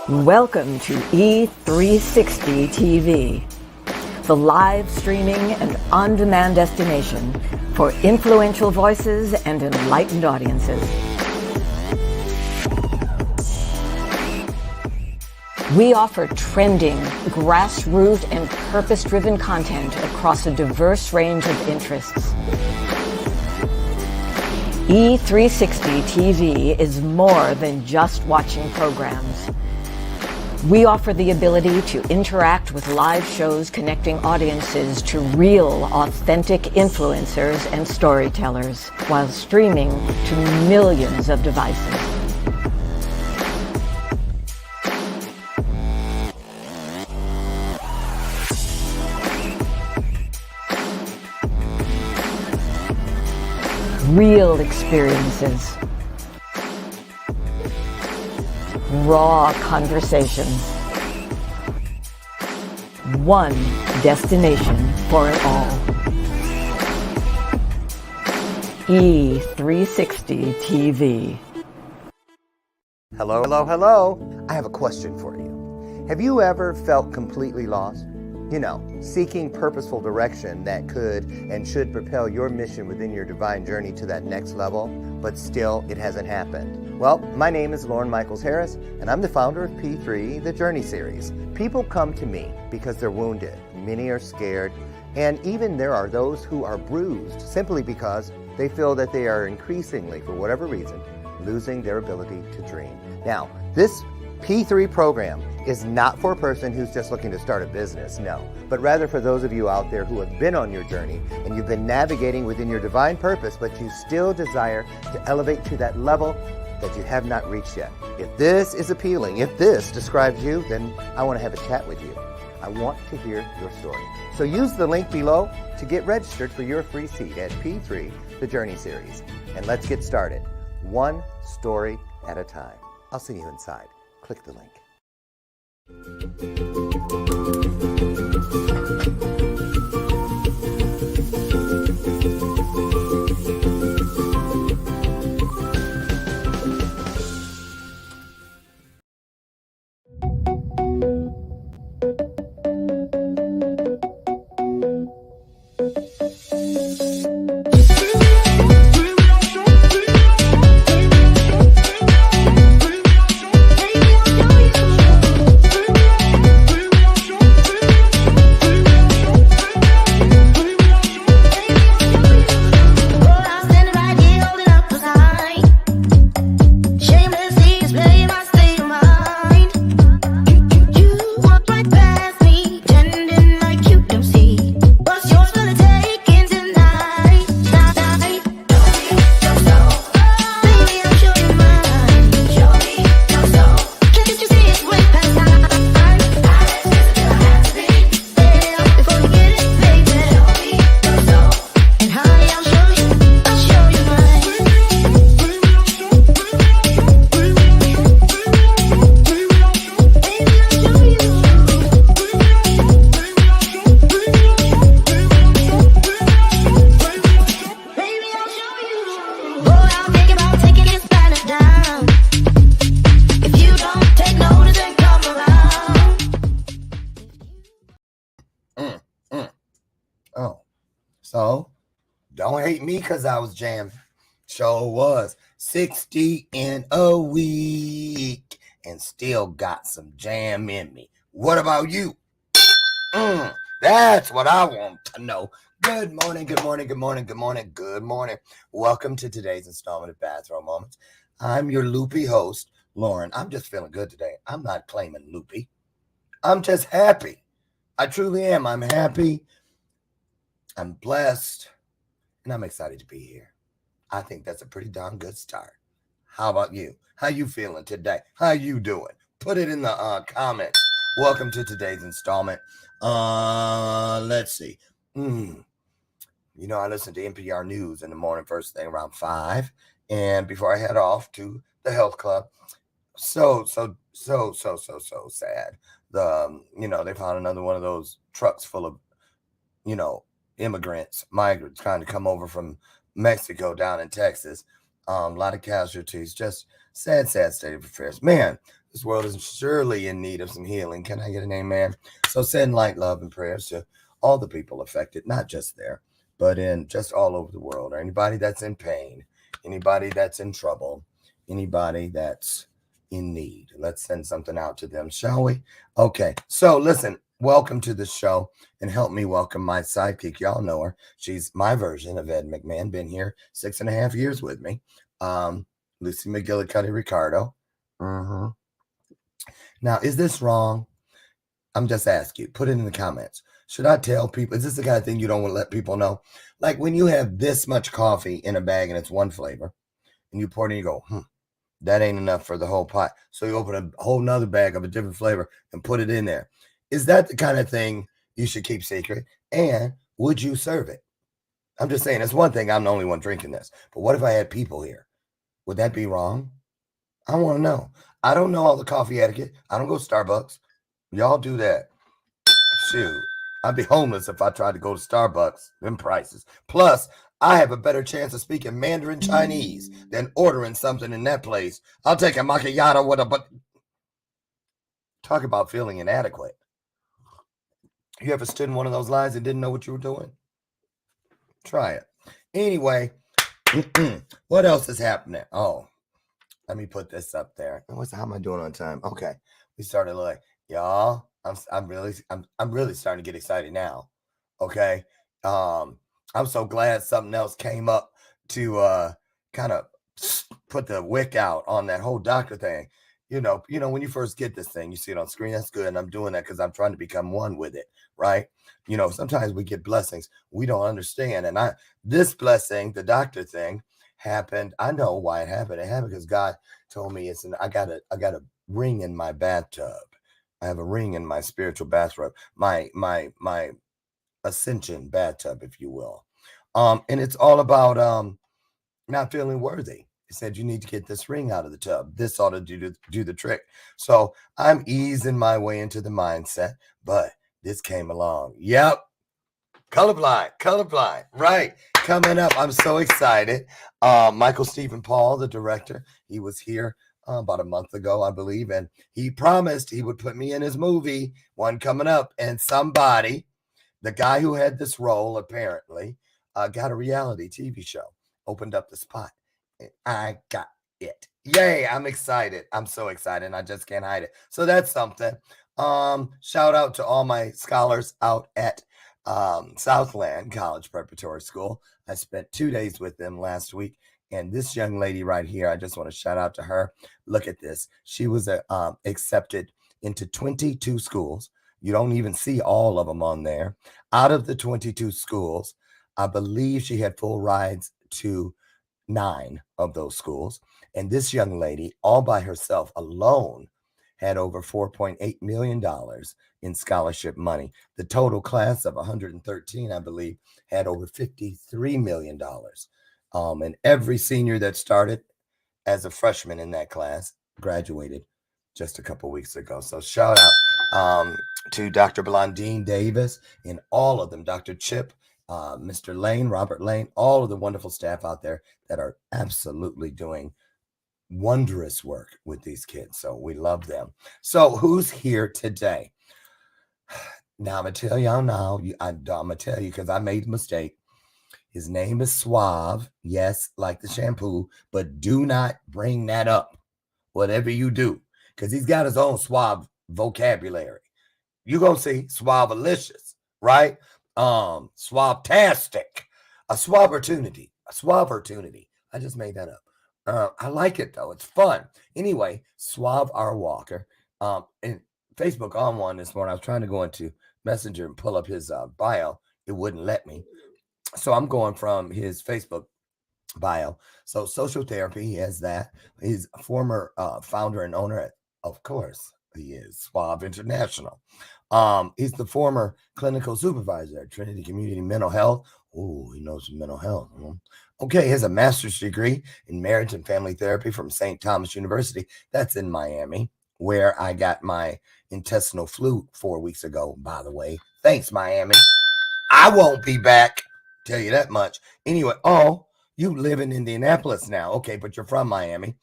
Welcome to E360 TV, the live streaming and on-demand destination for influential voices and enlightened audiences. We offer trending, grassroots, and purpose-driven content across a diverse range of interests. E360 TV is more than just watching programs. We offer the ability to interact with live shows connecting audiences to real, authentic influencers and storytellers while streaming to millions of devices. Real experiences. Raw conversations. One destination for it all. E360 TV. Hello, hello, hello. I have a question for you. Have you ever felt completely lost? You know, seeking purposeful direction that could and should propel your mission within your divine journey to that next level, but still it hasn't happened. Well, my name is Lauren Michaels Harris, and I'm the founder of P3, the Journey Series. People come to me because they're wounded. Many are scared, and even there are those who are bruised simply because they feel that they are increasingly, for whatever reason, losing their ability to dream. Now, this P3 program is not for a person who's just looking to start a business, no, but rather for those of you out there who have been on your journey and you've been navigating within your divine purpose, but you still desire to elevate to that level that you have not reached yet. If this is appealing, if this describes you, then I want to have a chat with you. I want to hear your story. So use the link below to get registered for your free seat at P3, the Journey Series. And let's get started, one story at a time. I'll see you inside. Click the link. So, don't hate me because I was jamming. Sure was 60 in a week and still got some jam in me. What about you? That's what I want to know. Good morning, good morning, good morning, good morning, good morning. Welcome to today's installment of Bathrobe Moments. I'm your loopy host, Lauren. I'm just feeling good today. I'm not claiming loopy. I'm just happy. I truly am. I'm happy. I'm blessed, and I'm excited to be here. I think that's a pretty darn good start. How about you? How you feeling today? How you doing? Put it in the comments. Welcome to today's installment. Let's see. You know, I listen to NPR News in the morning, first thing around 5, and before I head off to the health club. So sad. They found another one of those trucks full of, migrants trying to come over from Mexico down in Texas. A lot of casualties, just sad state of affairs. Man, This world is surely in need of some healing. Can I get an amen? So send light, love, and prayers to all the people affected, not just there, but in just all over the world, or anybody that's in pain, anybody that's in trouble, anybody that's in need. Let's send something out to them, shall we? Okay. So listen, welcome to the show, and help me welcome my sidekick. Y'all know her. She's my version of Ed McMahon. Been here 6.5 years with me. Lucy McGillicuddy Ricardo. Mm-hmm. Now, is this wrong? I'm just asking you. Put it in the comments. Should I tell people? Is this the kind of thing you don't want to let people know? Like when you have this much coffee in a bag and it's one flavor, and you pour it in, you go, that ain't enough for the whole pot. So you open a whole nother bag of a different flavor and put it in there. Is that the kind of thing you should keep secret? And would you serve it? I'm just saying, it's one thing. I'm the only one drinking this. But what if I had people here? Would that be wrong? I want to know. I don't know all the coffee etiquette. I don't go to Starbucks. Y'all do that. Shoot. I'd be homeless if I tried to go to Starbucks. Them prices. Plus, I have a better chance of speaking Mandarin Chinese than ordering something in that place. I'll take a macchiato with a... But talk about feeling inadequate. You ever stood in one of those lines and didn't know what you were doing? Try it. Anyway, what else is happening? Oh, let me put this up there. How am I doing on time? Okay. We started like, y'all, I'm really starting to get excited now. Okay. I'm so glad something else came up to kind of put the wick out on that whole doctor thing. You know, when you first get this thing, you see it on screen. That's good. And I'm doing that because I'm trying to become one with it. Right. You know, sometimes we get blessings we don't understand. And this blessing, the doctor thing, happened. I know why it happened. It happened because God told me I got a ring in my bathtub. I have a ring in my spiritual bathrobe, my ascension bathtub, if you will. And it's all about not feeling worthy. He said, you need to get this ring out of the tub. This ought to do the trick. So I'm easing my way into the mindset, but this came along. Yep. Colorblind. Right. Coming up. I'm so excited. Michael Stephen Paul, the director, he was here about a month ago, I believe. And he promised he would put me in his movie, one coming up. And somebody, the guy who had this role, apparently, got a reality TV show, opened up the spot. And I got it. Yay. I'm excited. I'm so excited. And I just can't hide it. So that's something. Shout out to all my scholars out at Southland College Preparatory School. I spent 2 days with them last week. And this young lady right here, I just want to shout out to her. Look at this. She was accepted into 22 schools. You don't even see all of them on there. Out of the 22 schools, I believe she had full rides to 9 of those schools. And this young lady, all by herself alone, had over $4.8 million in scholarship money. The total class of 113, I believe, had over $53 million. And every senior that started as a freshman in that class graduated just a couple weeks ago. So shout out to Dr. Blondine Davis and all of them, Dr. Chip, Mr. Lane, Robert Lane, all of the wonderful staff out there that are absolutely doing wondrous work with these kids. So we love them. So who's here today? Now I'm going to tell y'all now. I'm going to tell you because I made a mistake. His name is Suave. Yes, like the shampoo, but do not bring that up, whatever you do, because he's got his own Suave vocabulary. You're going to see Suavelicious, right? Suave-tastic, a Suave-opportunity. I just made that up. I like it, though. It's fun. Anyway, Suave R. Walker. And Facebook on one this morning, I was trying to go into Messenger and pull up his bio. It wouldn't let me. So I'm going from his Facebook bio. So social therapy, he has that. He's a former founder and owner, of course, he is Suave International. He's the former clinical supervisor at Trinity Community Mental Health. Oh, he knows mental health. Okay, he has a master's degree in marriage and family therapy from St. Thomas University. That's in Miami, where I got my intestinal flu 4 weeks ago, by the way. Thanks, Miami. I won't be back. Tell you that much. Anyway, you live in Indianapolis now. Okay, but you're from Miami.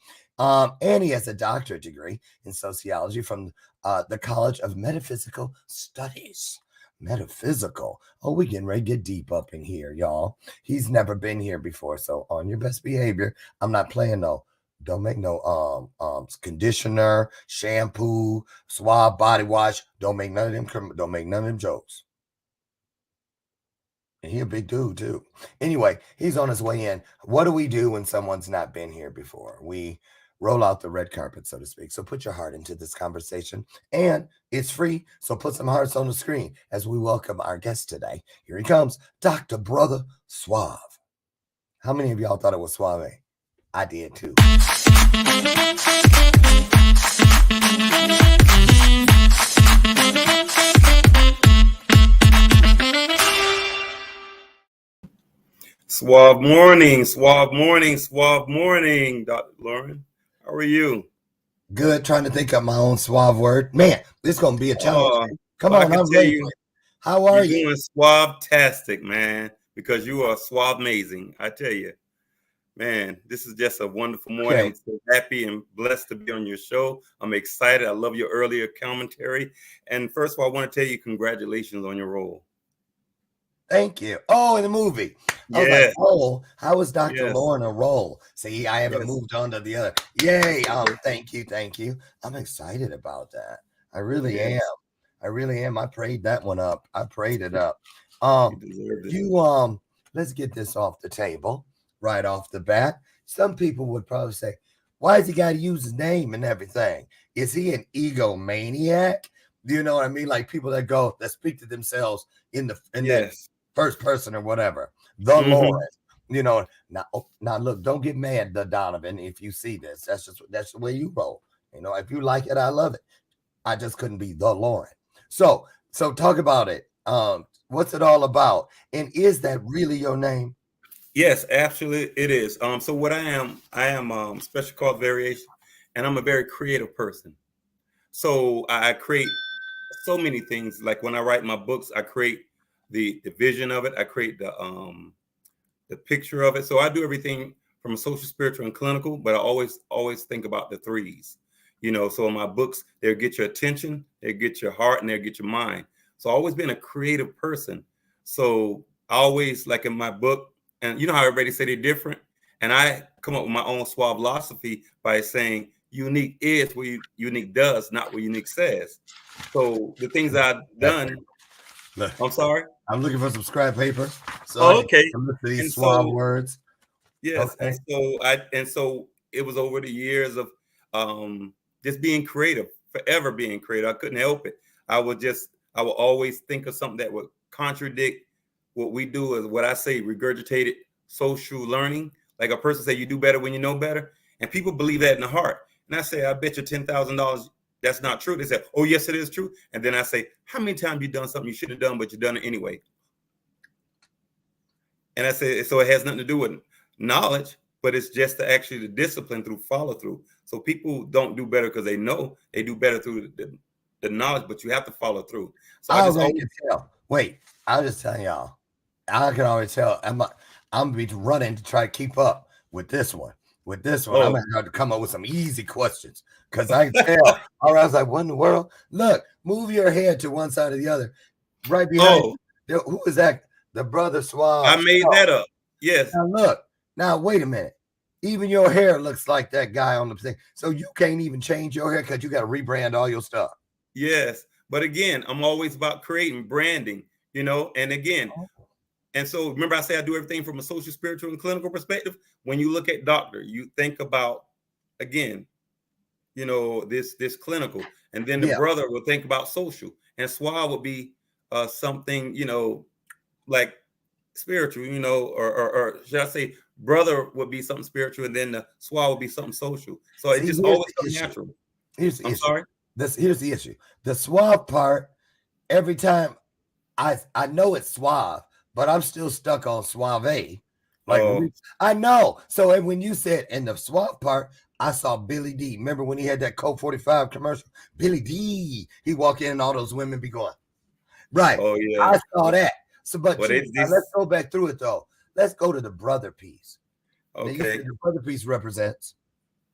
And he has a doctorate degree in sociology from the College of Metaphysical Studies. Metaphysical. Oh, we getting ready to get deep up in here, y'all. He's never been here before, so on your best behavior. I'm not playing no. Don't make no conditioner, shampoo, Suave body wash. Don't make none of them. Don't make none of them jokes. And he a big dude too. Anyway, he's on his way in. What do we do when someone's not been here before? We roll out the red carpet, so to speak. So put your heart into this conversation, and it's free. So put some hearts on the screen as we welcome our guest today. Here he comes, Dr. Brother Suave. How many of y'all thought it was Suave? I did too. Suave morning, Suave morning, Suave morning, Dr. Lauren. How are you? Good, trying to think of my own Suave word. Man, this is going to be a challenge. Come on, I'm ready. How are you? You're doing Suave-tastic, man, because you are Suavemazing. I tell you, man, this is just a wonderful morning. Okay. I'm so happy and blessed to be on your show. I'm excited. I love your earlier commentary. And first of all, I want to tell you congratulations on your role. Thank you. Oh, in the movie. I was like, oh, how is Dr. Lauren a role? See, I haven't moved on to the other. Yay. Thank you. Thank you. I'm excited about that. I really am. I really am. I prayed that one up. I prayed it up. Let's get this off the table right off the bat. Some people would probably say, why has he got to use his name and everything? Is he an egomaniac? Do you know what I mean? Like people that speak to themselves in that first person or whatever. The Lord, you know. Now look, don't get mad, Donovan, if you see this. That's the way you roll. You know, if you like it, I love it. I just couldn't be the Lauren. So talk about it. What's it all about? And is that really your name? Yes, absolutely, it is. So what I am special cause variation, and I'm a very creative person. So I create so many things. Like when I write my books, I create the vision of it. I create the picture of it. So I do everything from a social, spiritual, and clinical, but I always think about the threes. You know, so in my books, they'll get your attention, they'll get your heart, and they'll get your mind. So I've always been a creative person. So I always, like in my book, and you know how everybody say they're different, and I come up with my own Suavelosophy by saying unique is what unique does, not what unique says. So the things I've done. Look, I'm sorry. I'm looking for some scrap paper. So okay. Look at these Suave words. Yes, okay. and so it was over the years of just being creative, forever being creative. I couldn't help it. I would always think of something that would contradict what we do, is what I say, regurgitated social learning. Like a person say, you do better when you know better. And people believe that in the heart. And I say, I bet you $10,000 that's not true. They say, oh, yes, it is true. And then I say, how many times you done something you shouldn't have done, but you done it anyway? And I say, so it has nothing to do with knowledge, but it's just actually the discipline through follow through. So people don't do better because they know. They do better through the knowledge, but you have to follow through. So I can tell. Wait, I'll just tell y'all. I can always tell. I'm gonna be running to try to keep up with this one. I'm gonna have to come up with some easy questions because I can tell. All right, I was like, what in the world? Look, move your head to one side or the other. Right behind you. Who is that? The Brother Suave. I made that up. Yes. Now look. Now wait a minute. Even your hair looks like that guy on the thing. So you can't even change your hair because you got to rebrand all your stuff. Yes. But again, I'm always about creating branding, you know, and again, and so remember I say I do everything from a social, spiritual, and clinical perspective. When you look at doctor, you think about, again, you know, this clinical, and then the brother will think about social, and Suave would be something, you know, like spiritual, you know, or should I say brother would be something spiritual, and then the Suave would be something social. So it just always comes natural. Here's the issue. Sorry. Here's the issue. The Suave part, every time I know it's Suave, but I'm still stuck on Suave. Like I know. So when you said in the Suave part, I saw Billy D. Remember when he had that Coke 45 commercial? Billy D. He walk in and all those women be going, right. Oh yeah. I saw that. So, but let's go back through it though. Let's go to the brother piece. Okay. The brother piece represents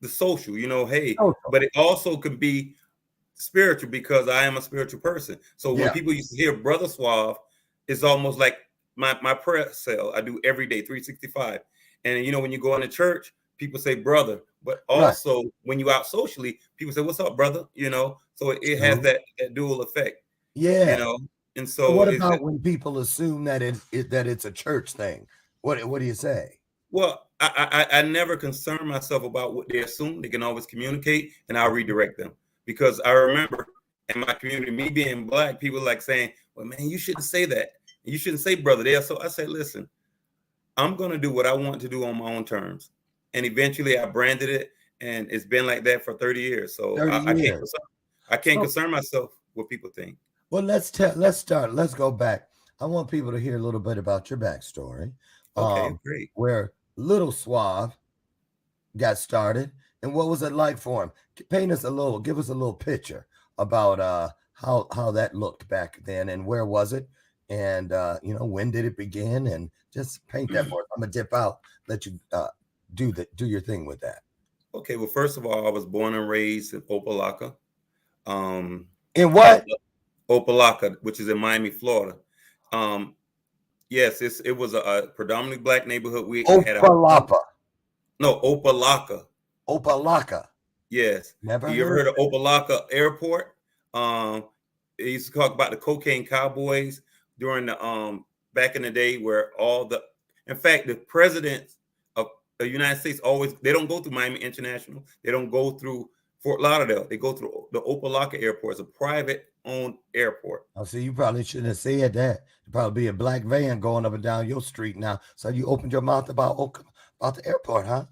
the social, hey, Social. but it also could be spiritual because I am a spiritual person. So when people used to hear Brother Suave, it's almost like my prayer cell. I do every day, 365. And when you go into church, people say brother, but also when you out socially, people say, "What's up, brother?" So it has that dual effect. Yeah. And So so what about when people assume that it's a church thing? What do you say? well, I never concern myself about what they assume. They can always communicate, and I'll redirect them. Because I remember in my community, me being Black, people like saying, "Well, man, you shouldn't say that. You shouldn't say brother there." So I say, listen, I'm going to do what I want to do on my own terms. And eventually I branded it, and it's been like that for 30 years. So 30 years. I can't concern myself what people think. Well, let's start. Let's go back. I want people to hear a little bit about your backstory. Okay, great. Where Little Suave got started, and what was it like for him? Give us a little picture about how that looked back then, and where was it, and when did it begin, and just paint that for us. I'm gonna dip out, let you do your thing with that. Okay, well, first of all, I was born and raised in Opelika. In what? Opelika, which is in Miami, Florida. Yes, it was a predominantly Black neighborhood. We had Opelika. No, Opelika. Opelika. Yes. Never You ever heard of Opelika Airport? They used to talk about the cocaine cowboys during the back in the day, where in fact, the presidents of the United States they don't go through Miami International. They don't go through Fort Lauderdale. They go through the Opelika Airport. It's a private-owned airport. Oh, see, you probably shouldn't have said that. It'd probably be a black van going up and down your street now. So you opened your mouth about the airport, huh?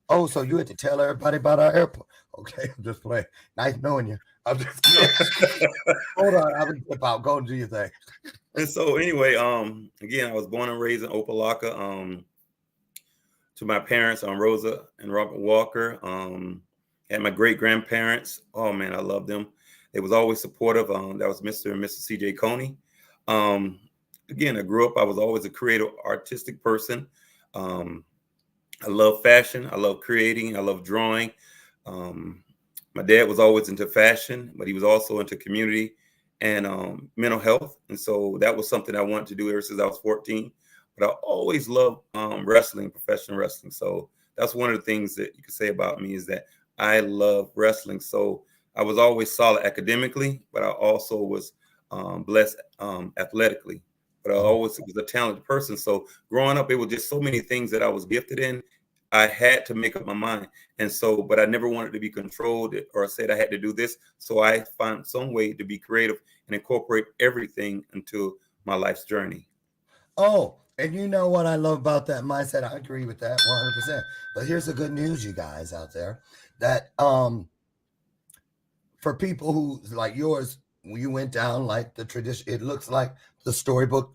Oh, so you had to tell everybody about our airport. Okay, I'm just playing. Nice knowing you. I'm just kidding. Hold on, I would flip out. Go and do your thing. And so anyway, again, I was born and raised in Opelika. To my parents, Rosa and Robert Walker, and my great grandparents. Oh man, I love them. They was always supportive. That was Mr. and Mrs. C.J. Coney. Again, I grew up. I was always a creative, artistic person. I love fashion. I love creating. I love drawing. My dad was always into fashion, but he was also into community and mental health. And so that was something I wanted to do ever since I was 14. But I always loved wrestling, professional wrestling. So that's one of the things that you could say about me, is that I love wrestling. So I was always solid academically, but I also was blessed athletically. But I always was a talented person. So growing up, it was just so many things that I was gifted in. I had to make up my mind. And so, but I never wanted to be controlled or said I had to do this. So I found some way to be creative and incorporate everything into my life's journey. Oh, and you know what I love about that mindset? I agree with that 100%. But here's the good news, you guys out there, that for people who like yours, you went down like the tradition. It looks like the storybook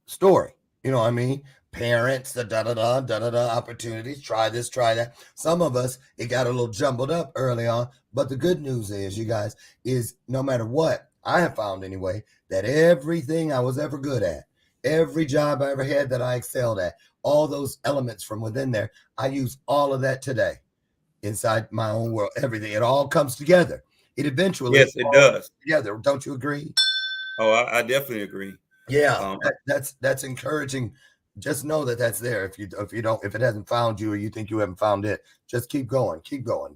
story. You know what I mean? Parents, the da-da-da opportunities, try this, try that. Some of us, it got a little jumbled up early on. But the good news is, you guys, is no matter what, I have found anyway, that everything I was ever good at, every job I ever had that I excelled at, all those elements from within there, I use all of that today inside my own world. Everything, it all comes together. It eventually, yes, it does together. Don't you agree? Oh, I definitely agree. Yeah, that's encouraging. Just know that that's there. If it hasn't found you, or you think you haven't found it, just keep going,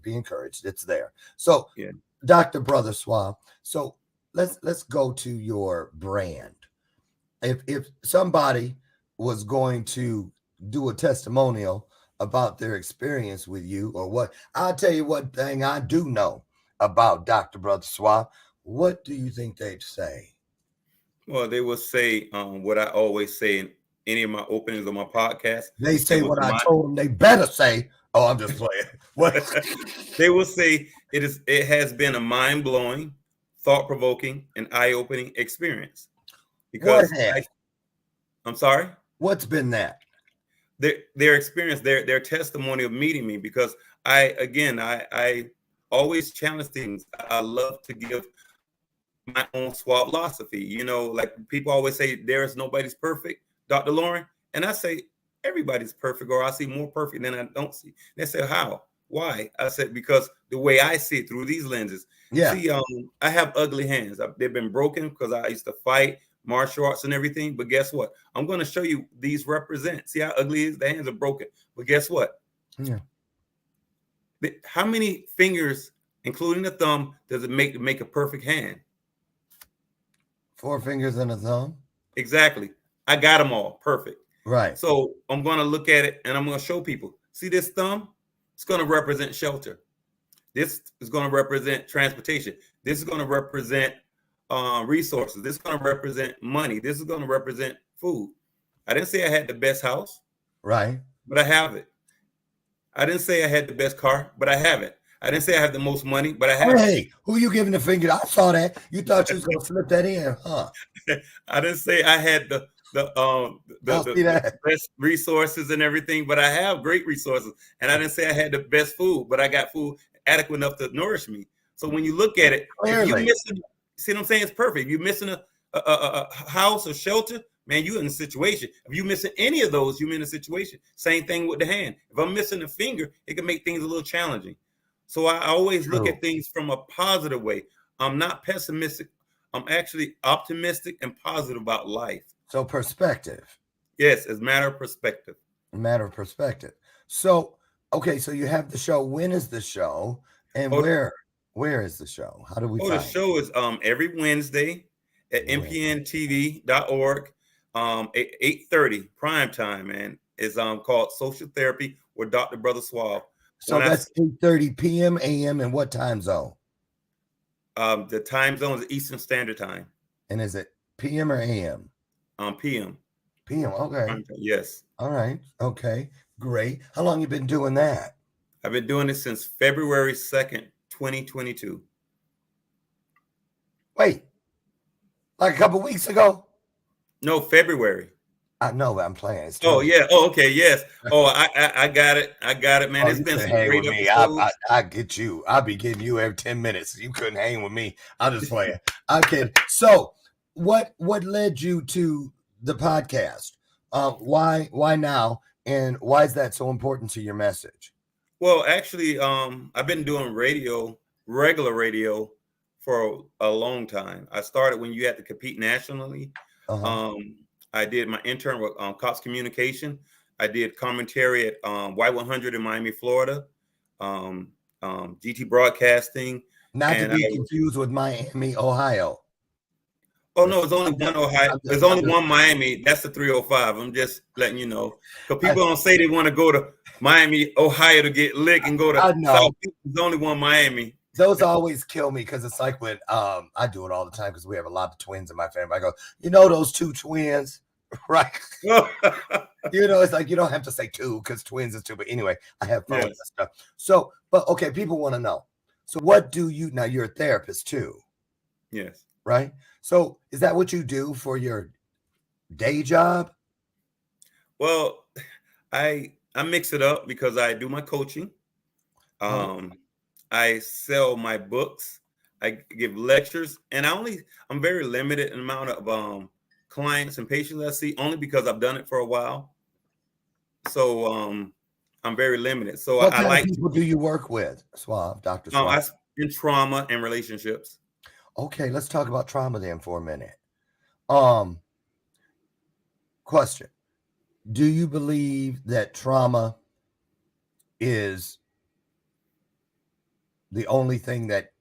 be encouraged. It's there. So, yeah. Dr. Brother Suave. So let's go to your brand. If somebody was going to do a testimonial about their experience with you, or what, I'll tell you what thing I do know about Dr. Brother Suave. What do you think they'd say? Well, they will say what I always say in any of my openings on my podcast. They say what I told them they better say. Oh, I'm just playing. What? They will say it has been a mind-blowing, thought-provoking, and eye-opening experience. Because I'm sorry? What's been that? Their experience, their testimony of meeting me, because I always challenge things. I love to give my own Suavelosophy. You know, like people always say, there is nobody's perfect, Dr. Lauren. And I say, everybody's perfect, or I see more perfect than I don't see. They say, how? Why? I said, because the way I see it through these lenses. Yeah. See, I have ugly hands. They've been broken because I used to fight martial arts and everything. But guess what? I'm going to show you these represent. See how ugly it is? The hands are broken. But guess what? Yeah. How many fingers, including the thumb, does it make a perfect hand? 4 fingers and a thumb. Exactly. I got them all perfect. Right. So I'm going to look at it and I'm going to show people. See this thumb? It's going to represent shelter. This is going to represent transportation. This is going to represent resources. This is going to represent money. This is going to represent food. I didn't say I had the best house. Right. But I have it. I didn't say I had the best car, but I have it. I didn't say I have the most money, but I have it. Hey, who you giving the finger? I saw that. You thought you was gonna slip that in, huh? I didn't say I had the best resources and everything, but I have great resources. And I didn't say I had the best food, but I got food adequate enough to nourish me. So when you look at it, if you're missing, see what I'm saying? It's perfect. If you're missing a house or shelter, man, you're in a situation. If you're missing any of those, you're in a situation. Same thing with the hand. If I'm missing a finger, it can make things a little challenging. So I always look at things from a positive way. I'm not pessimistic. I'm actually optimistic and positive about life. So perspective. Yes, it's a matter of perspective. A matter of perspective. So, okay, so you have the show. When is the show? And where is the show? How do we find the show is every Wednesday at mpntv.org, at 8:30 prime time, and it's called Social Therapy with Dr. Brother Suave. So that's 8:30 p.m. a.m. and what time zone? The time zone is Eastern Standard Time. And is it p.m. or a.m.? PM. PM. Okay. Yes. All right. Okay. Great. How long you been doing that? I've been doing it since February 2nd, 2022. Wait. Like a couple weeks ago? No, February. I know, but I'm playing. Oh yeah. Oh, okay. Yes. Oh, I got it. I got it, man. It's been some great episodes. I get you. I'll be getting you every 10 minutes. You couldn't hang with me. I'm just playing. I'm kidding. So, what led you to the podcast? Why now? And why is that so important to your message? Well, actually, I've been doing regular radio, for a long time. I started when you had to compete nationally. I did my intern with Cops Communication. I did commentary at Y100 in Miami, Florida, GT Broadcasting. Not to be confused with Miami, Ohio. Oh, no, it's only one Ohio. There's only one Miami. That's the 305. I'm just letting you know. Because people don't say they want to go to Miami, Ohio to get licked and go to South. There's only one Miami. Those always kill me because it's like when I do it all the time because we have a lot of twins in my family. I go, you know those two twins, right? It's like you don't have to say two because twins is two. But anyway, I have fun with that stuff. So, but okay, people want to know. So what do you, now you're a therapist too. Yes. Right? So is that what you do for your day job? Well, I mix it up because I do my coaching. I sell my books. I give lectures, and I'm very limited in amount of clients and patients I see, only because I've done it for a while. So I'm very limited. So what kind of people do you work with, Suave, Dr. Suave? In trauma and relationships. Okay, let's talk about trauma then for a minute. Question. Do you believe that trauma is the only thing that,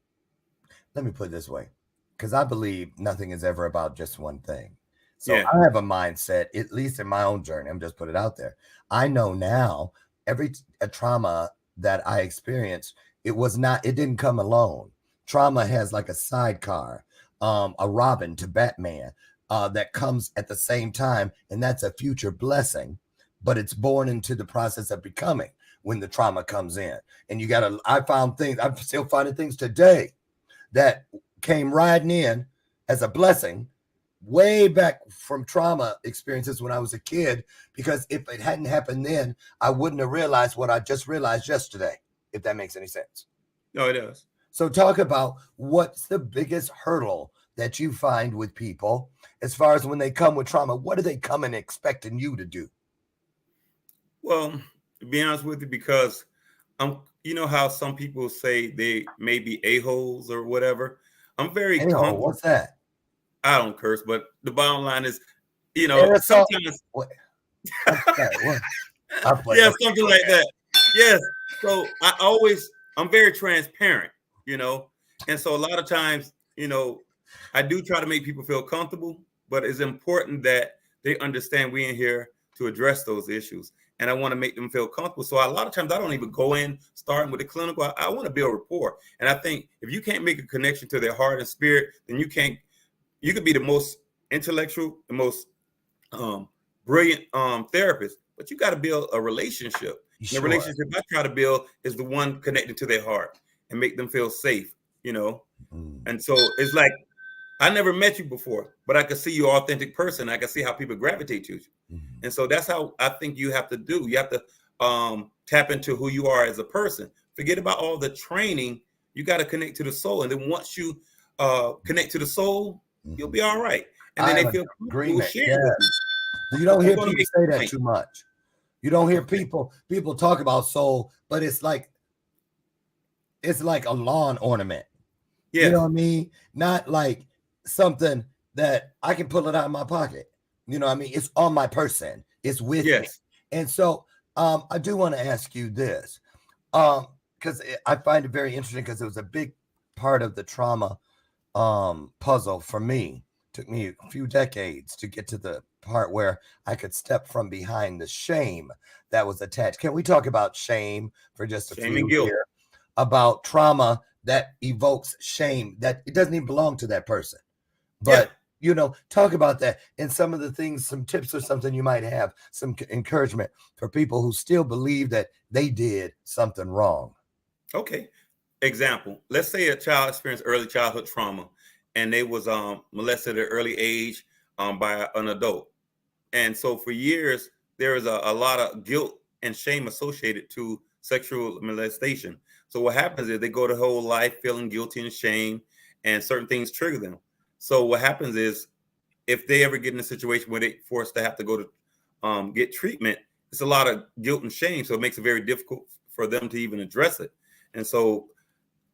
let me put it this way, because I believe nothing is ever about just one thing. So I have a mindset, at least in my own journey, I'm just put it out there. I know now a trauma that I experienced, it didn't come alone. Trauma has like a sidecar, a Robin to Batman that comes at the same time. And that's a future blessing, but it's born into the process of becoming when the trauma comes in. And I found things, I'm still finding things today that came riding in as a blessing way back from trauma experiences when I was a kid, because if it hadn't happened then, I wouldn't have realized what I just realized yesterday, if that makes any sense. No, it does. So talk about what's the biggest hurdle that you find with people as far as when they come with trauma. What do they come in expecting you to do? Well, to be honest with you, because I'm you know how some people say they may be a-holes or whatever. I'm very Hey, oh, comfortable. what's that? I don't curse, but the bottom line is, Aerosol. sometimes, What? What's that? What? I play. yeah, Okay, something go like ahead. that. Yes. So I'm very transparent, you know, and so a lot of times, I do try to make people feel comfortable, but it's important that they understand we in here to address those issues. And I want to make them feel comfortable. So a lot of times I don't even go in starting with the clinical. I want to build rapport. And I think if you can't make a connection to their heart and spirit, then you could be the most intellectual, the most brilliant therapist, but you got to build a relationship. And the Sure. relationship I try to build is the one connected to their heart and make them feel safe, And so it's like, I never met you before, but I could see your authentic person. I can see how people gravitate to you. And so that's how I think you have to do. You have to tap into who you are as a person. Forget about all the training. You got to connect to the soul. And then once you connect to the soul, you'll be all right. And then I they have feel an comfortable agreement. sharing Yeah. with you. You don't I'm hear gonna people make say a that point. too much. You don't hear Okay. people talk about soul, but it's like a lawn ornament. You Yes. know what I mean? Not like something that I can pull it out of my pocket. You know what I mean? It's on my person. It's with me. Yes. And so I do want to ask you this. Because I find it very interesting because it was a big part of the trauma puzzle for me. Took me a few decades to get to the part where I could step from behind the shame that was attached. Can we talk about shame for just a Shame few and guilt. here? About trauma that evokes shame that it doesn't even belong to that person. But talk about that and some of the things, some tips or something you might have, some encouragement for people who still believe that they did something wrong. Okay. Example. Let's say a child experienced early childhood trauma and they was molested at an early age by an adult. And so for years, there is a lot of guilt and shame associated to sexual molestation. So what happens is they go the whole life feeling guilty and shame, and certain things trigger them. So what happens is if they ever get in a situation where they forced to have to go to get treatment, it's a lot of guilt and shame. So it makes it very difficult for them to even address it. And so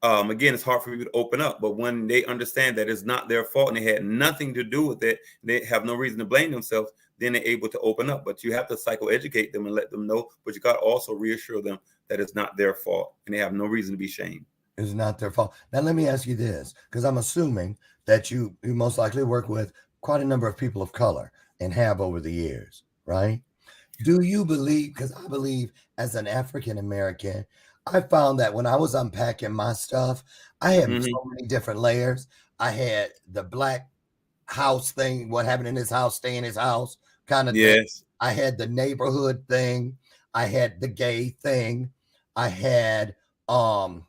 again, it's hard for people to open up, but when they understand that it's not their fault and they had nothing to do with it, they have no reason to blame themselves, then they're able to open up. But you have to psychoeducate them and let them know, but you got to also reassure them that it's not their fault and they have no reason to be shamed. It's not their fault. Now, let me ask you this, because I'm assuming that you most likely work with quite a number of people of color and have over the years, right? Do you believe, because I believe as an African American, I found that when I was unpacking my stuff, I had so many different layers. I had the black house thing, what happened in his house, stay in his house kind of thing. Yes. I had the neighborhood thing. I had the gay thing. I had, what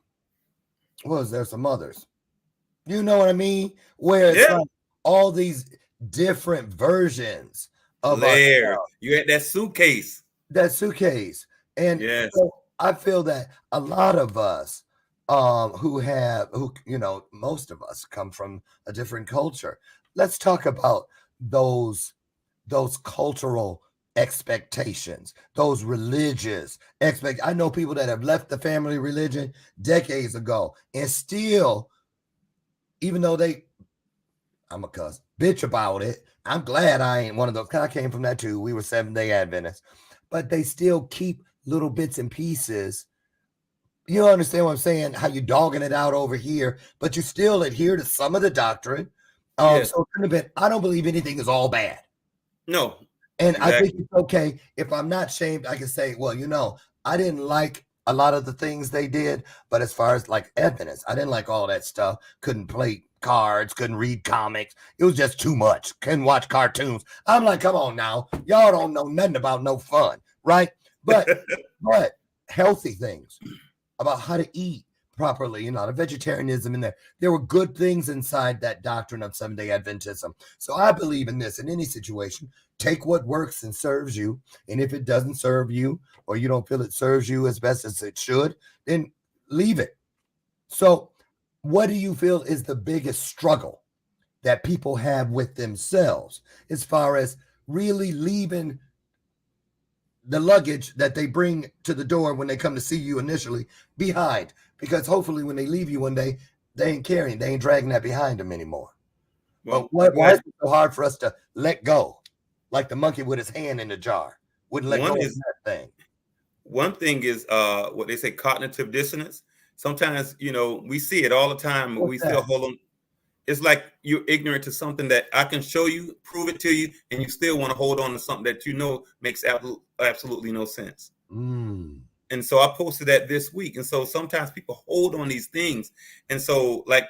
was there, some others? You know what I mean? Where it's Yeah. like all these different versions of Layer. You had that suitcase. that suitcase. And Yes. so I feel that a lot of us most of us come from a different culture. Let's talk about those cultural expectations, those religious I know people that have left the family religion decades ago and still, even though I'm a cuss, bitch about it. I'm glad I ain't one of those. I came from that too. We were Seventh-day Adventists, but they still keep little bits and pieces. You understand what I'm saying? How you dogging it out over here, but you still adhere to some of the doctrine. Yes. So I don't believe anything is all bad. No. And Exactly. I think it's okay if I'm not shamed. I can say, well, I didn't like a lot of the things they did, but as far as like Adventists, I didn't like all that stuff. Couldn't play cards, couldn't read comics. It was just too much. Couldn't watch cartoons. I'm like, come on now, y'all don't know nothing about no fun, right? But healthy things about how to eat properly, the vegetarianism in there. There were good things inside that doctrine of Seventh-day Adventism. So I believe in this in any situation. Take what works and serves you. And if it doesn't serve you or you don't feel it serves you as best as it should, then leave it. So what do you feel is the biggest struggle that people have with themselves as far as really leaving the luggage that they bring to the door when they come to see you initially behind, because hopefully when they leave you one day, they ain't dragging that behind them anymore. Well, But why is it so hard for us to let go? Like the monkey with his hand in the jar. Wouldn't let go of that thing. One thing is what they say, cognitive dissonance. Sometimes, we see it all the time, but we still hold on. It's like you're ignorant to something that I can show you, prove it to you, and you still want to hold on to something that makes absolutely no sense. And so I posted that this week. And so sometimes people hold on these things. And so like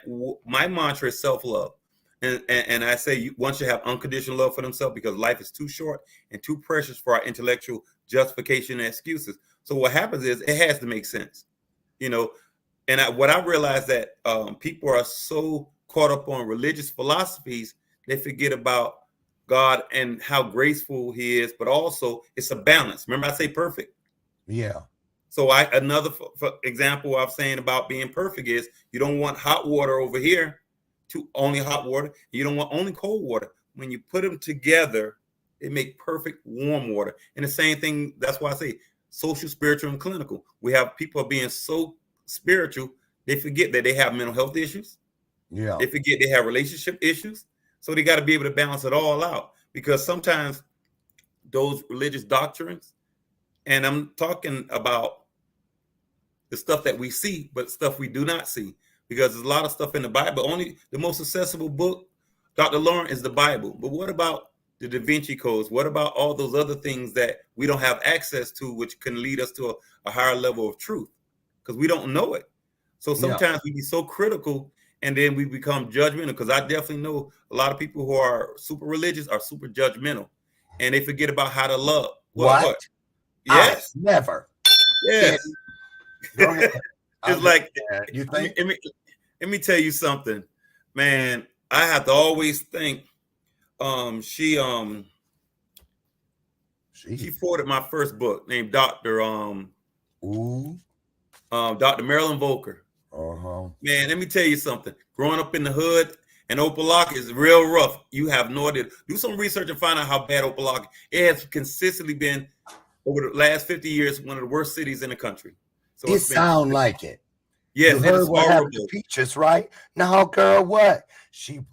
my mantra is self-love. And I say one should have unconditional love for themselves, because life is too short and too precious for our intellectual justification and excuses. So what happens is it has to make sense, And what I realized that people are so caught up on religious philosophies, they forget about God and how graceful he is, but also it's a balance. Remember, I say perfect. Yeah. So another for example I'm saying about being perfect is you don't want hot water over here to only hot water. You don't want only cold water. When you put them together, it make perfect warm water. And the same thing, that's why I say social, spiritual, and clinical. We have people being so spiritual, they forget that they have mental health issues. Yeah. They forget they have relationship issues. So they got to be able to balance it all out, because sometimes those religious doctrines, and I'm talking about the stuff that we see, but stuff we do not see, because there's a lot of stuff in the Bible. Only the most accessible book, Dr. Lauren, is the Bible. But what about the Da Vinci Codes? What about all those other things that we don't have access to, which can lead us to a higher level of truth? Because we don't know it. So sometimes we be so critical, and then we become judgmental. Because I definitely know a lot of people who are super religious are super judgmental, and they forget about how to love. What? Yes. Never. Yes. Go ahead. It's like, you think? Let me tell you something, man. I have to always think. She forwarded my first book named Dr. Dr. Marilyn Volker. Man, let me tell you something. Growing up in the hood, and Opelika is real rough. You have no idea. Do some research and find out how bad Opelika. It has consistently been over the last 50 years one of the worst cities in the country. So it sounds like it. Yes, you heard what happened to Peaches, right? No, girl, what?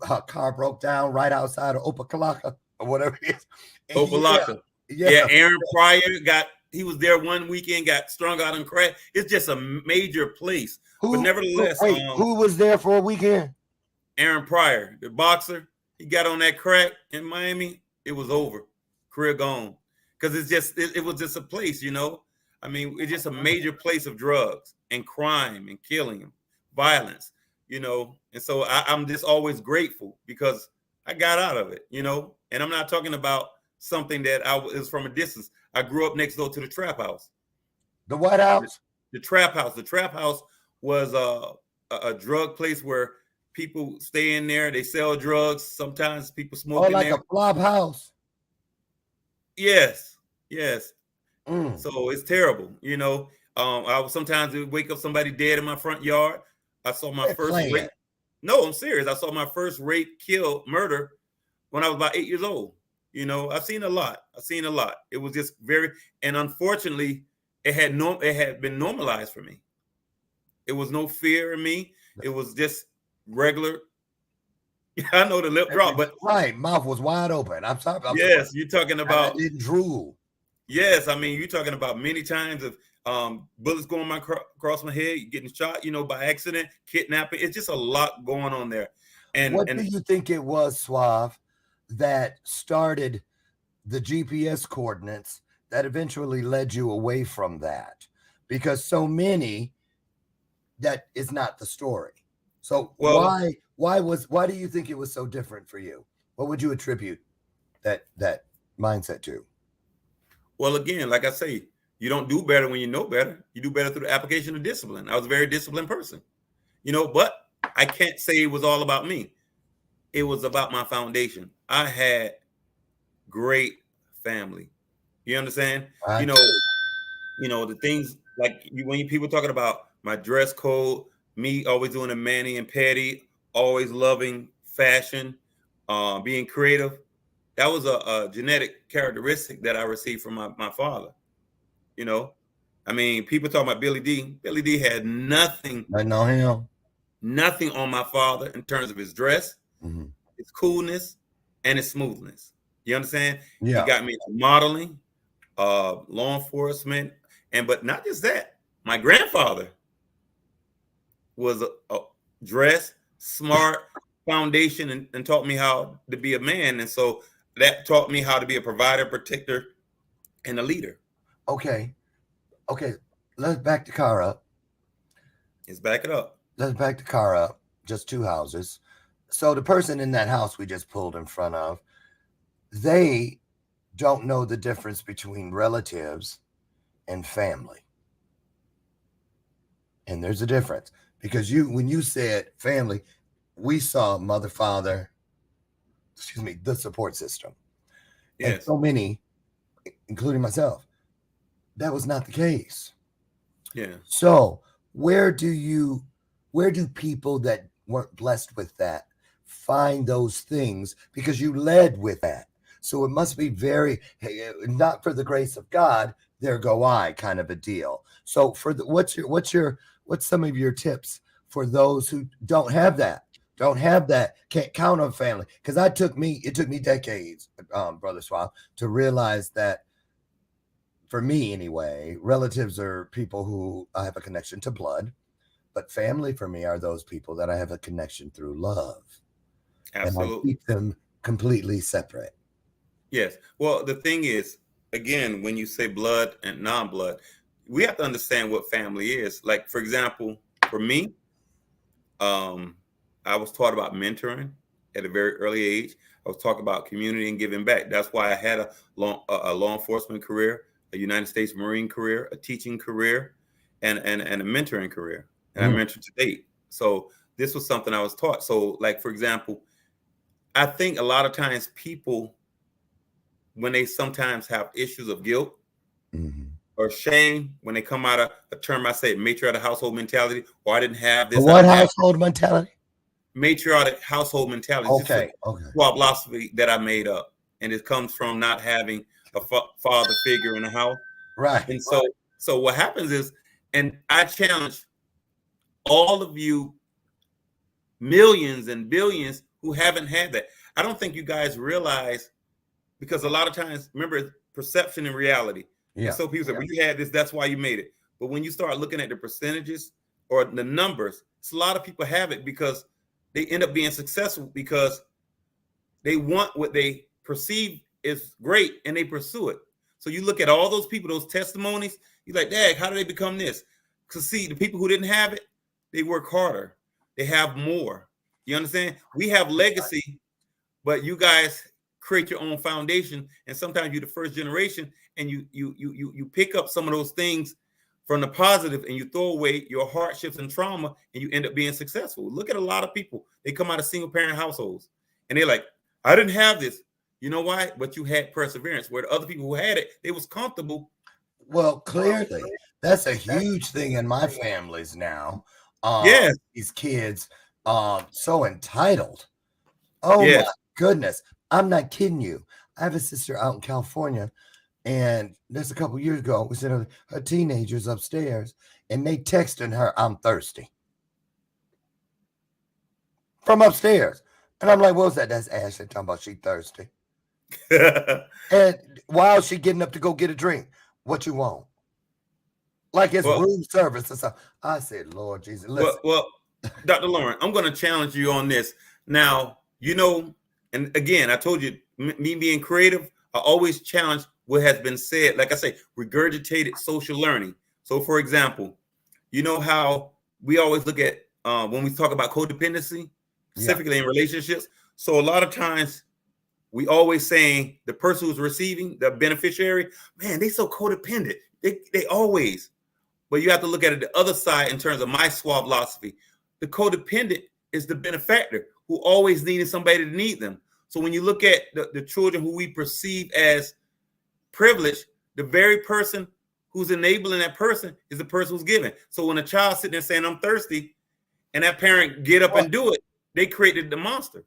Her car broke down right outside of Opelika or whatever it is. Opelika. Yeah, Aaron Pryor he was there one weekend, got strung out on crack. It's just a major place. But nevertheless, who was there for a weekend? Aaron Pryor, the boxer. He got on that crack in Miami. It was over. Career gone. Because it was just a place, I mean, it's just a major place of drugs and crime and killing and violence, And so I'm just always grateful because I got out of it, And I'm not talking about something that is from a distance. I grew up next door to the Trap House. The what house? The Trap House. The Trap House was a drug place where people stay in there. They sell drugs. Sometimes people smoke in there. Like a flop house. Yes. So it's terrible, I would sometimes wake up somebody dead in my front yard. I saw my first rape. No, I'm serious. I saw my first rape, kill, murder when I was about 8 years old. I've seen a lot. It was just and unfortunately, it had been normalized for me. It was no fear in me. It was just regular. I know the lip drop, but right, mouth was wide open. I'm sorry. Yes, you're talking about. I didn't drool. Yes, I mean, you're talking about many times of bullets going across my head, getting shot, by accident, kidnapping. It's just a lot going on there. And what do you think it was, Suave, that started the GPS coordinates that eventually led you away from that? Because so many, that is not the story. So why do you think it was so different for you? What would you attribute that mindset to? Well, again, like I say, you don't do better when you know better. You do better through the application of discipline. I was a very disciplined person, but I can't say it was all about me. It was about my foundation. I had great family. You understand? Right. The things like when people talking about my dress code, me always doing a mani and pedi, always loving fashion, being creative. That was a genetic characteristic that I received from my father. You know, I mean, people talk about Billy D. Billy D had nothing. I know him. Nothing on my father in terms of his dress, Mm-hmm. his coolness, and his smoothness. You understand? He Yeah. got me into modeling, law enforcement, but not just that. My grandfather was a dress, smart, foundation, and taught me how to be a man. And so that taught me how to be a provider, protector, and a leader. Okay. Let's back the car up. Let's back it up. Let's back the car up. Just 2 houses. So the person in that house we just pulled in front of, they don't know the difference between relatives and family. And there's a difference, because when you said family, we saw mother, father, the support system. Yes. And so many, including myself, that was not the case. Yeah. So where do people that weren't blessed with that find those things? Because you led with that. So it must be very, not for the grace of God, there go I kind of a deal. So what's some of your tips for those who don't have that, can't count on family? Because it took me decades, Brother Suave, to realize that, for me anyway, relatives are people who I have a connection to blood, but family for me are those people that I have a connection through love. Absolutely. And I keep them completely separate. Yes. Well, the thing is, again, when you say blood and non-blood, we have to understand what family is. Like, for example, for me, I was taught about mentoring at a very early age. I was taught about community and giving back. That's why I had a law enforcement career, a United States Marine career, a teaching career, and a mentoring career. And I mentored to date. So this was something I was taught. So, like, for example, I think a lot of times people, when they sometimes have issues of guilt or shame, when they come out of a term, I say matriarch household mentality, or I didn't have this. What household mentality? Matriarch household mentality. Okay. Suavelosophy that I made up. And it comes from not having a father figure in the house. Right. And so what happens is, and I challenge all of you millions and billions who haven't had that. I don't think you guys realize, because a lot of times, remember, perception and reality. Yeah. And so people say, well, you had this, that's why you made it. But when you start looking at the percentages or the numbers, it's a lot of people have it because they end up being successful because they want what they perceive is great and they pursue it. So you look at all those people, those testimonies, you're like, dang, how did they become this? Because see, the people who didn't have it, they work harder. They have more. You understand? We have legacy, but you guys create your own foundation. And sometimes you're the first generation and you pick up some of those things from the positive and you throw away your hardships and trauma and you end up being successful. Look at a lot of people. They come out of single parent households and they're like, I didn't have this. You know why? But you had perseverance, where the other people who had it, they was comfortable. Well, clearly, that's a huge thing in my families now. Yes. These kids, so entitled. Oh, yes. My goodness. I'm not kidding you. I have a sister out in California, and this a couple years ago, we sent her teenagers upstairs, and they texting her, I'm thirsty. From upstairs. And I'm like, what was that? That's Ashley talking about she thirsty. And while she getting up to go get a drink, what you want? Like it's room service or something. I said, Lord Jesus, listen. Well, Dr. Lauren, I'm going to challenge you on this. Now, you know, and again, I told you, me being creative, I always challenge what has been said. Like I say, regurgitated social learning. So, for example, you know how we always look at when we talk about codependency, specifically in relationships. So a lot of times we always saying the person who's receiving, the beneficiary, man, they so codependent. They always. But you have to look at it the other side in terms of my Suavelosophy. The codependent is the benefactor who always needed somebody to need them. So when you look at the children who we perceive as privileged, the very person who's enabling that person is the person who's giving. So when a child sitting there saying, I'm thirsty, and that parent get up and do it, they created the monster.